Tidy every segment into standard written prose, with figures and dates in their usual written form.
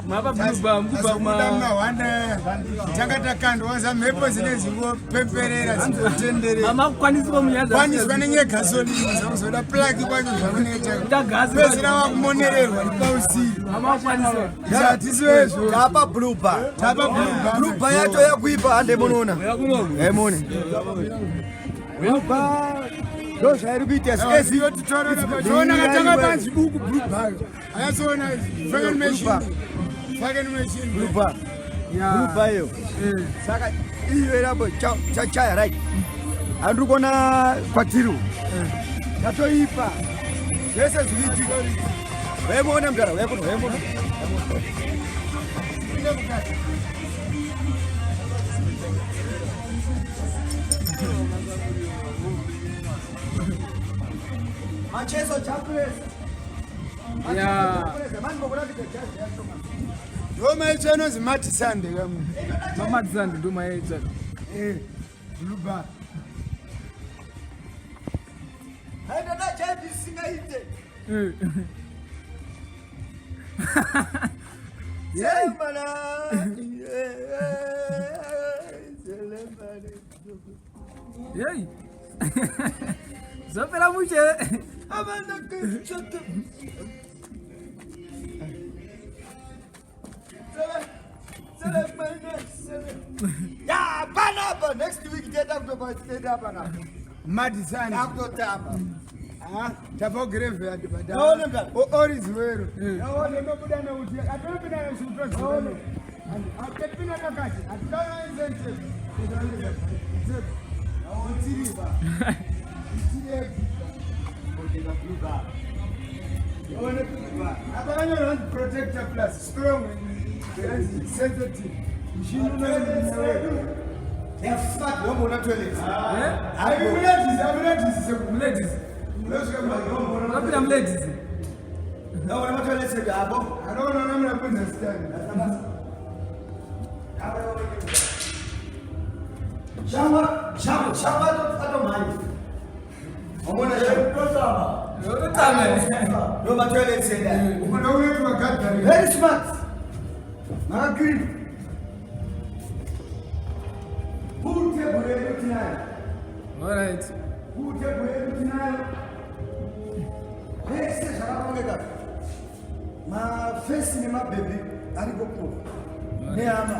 Mapa bluba mwana chakatakandwa za mhepo zinezivo pemperera zingotendere mama kwanisi komunyaza kwaniswa nenyega gasoline zakuzoda plug kwacho zvakuneta pezina wakumonererwa ipausiri mama kwanisi zatisiwezo tapa bluba bluba yacho yakuipa hande munoona emone bluba Those are bit as easy to turn on. Saka iyo rabo cha right. Andukona kwatiru. Katoipa. Yesa zviti. Wemona mdara, wemona. Mancheso chapres. Yeah. Roma ichano zimati sande kamu. Mama sande ndo mayecha. Bluba. Haida na jadi singaite. Yeah, mana. Yey. Zapela muche. Abanda kuchota. Yeah, banana. Next week get up to banana. Madison. After tapa. Tapa grave at the banana. Or is where. No, no, budana uti. I don't think I should trust you. I'm getting a cat. I'm going to protector plus strong and sensitive. Very smart. Magribhi. All right. My face in my baby. I go cook. Neama.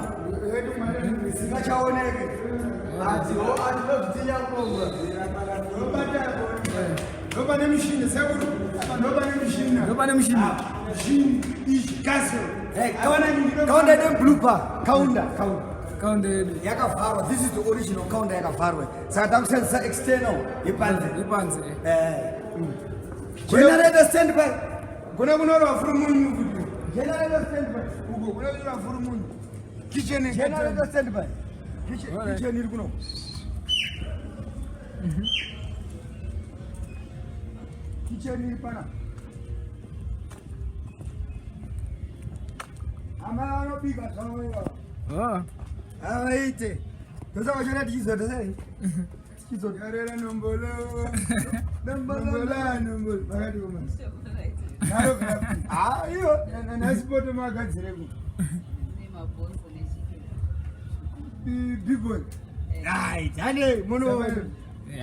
Nobody machine. Hey, count them blooper. Count the Yakafarwa. This is the original count Yakafarwa. Sadam external. Ipanze. Generator standby. Guna for moon. Generator standby. Guna for moon. Kitchen generator standby. Kitchen you know. Kitchen you pana. Amaro biga sawa. Ah, ite. Toza wajana dizo toza. Kizo yarera nombolo. Nombolo. Magadi goma. Nalo grafi. Ah, iyo na sport magadzireko. Nema bonzo nesipi. Big boy. Right. Ane mono.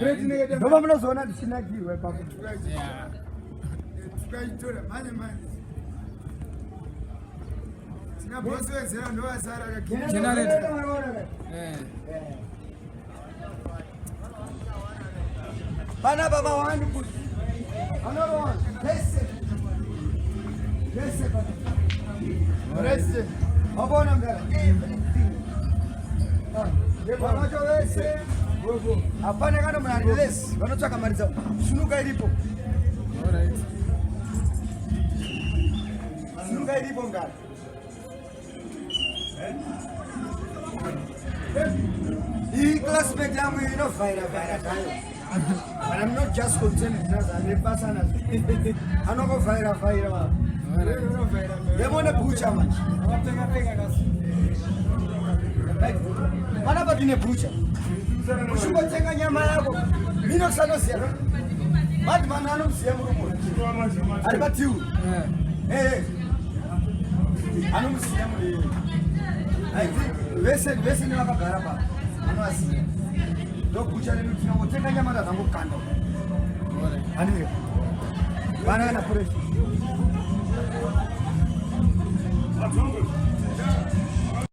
President ndoba munozona ndichinakirwe papo. Yeah. Tukaitora manje. Boss Wedzera ndo asara ka generator. Bana baba wangu kuti. Another one. Yes. Rest. Abona mdara. Baba kawese. Hapana kana mnaendeleza. Wanachoka maliza. Sunuka ilipo. Alright. Sunuka ilipo ngani? He classmate yangu inovaira tayo. But I'm not just concerned with that. I'm a person. I'm not vaira. They want to butcher man. Mana batine butcher. Ushuko tenga nyama yako. Mino sano sia. Bad man anomsia murumo. Alibatiu. anomusiya muri vese nevakagara pa anovasiya ndokucha lenu tinangotenga nyama dzangokanda anivyo vana kana kureshi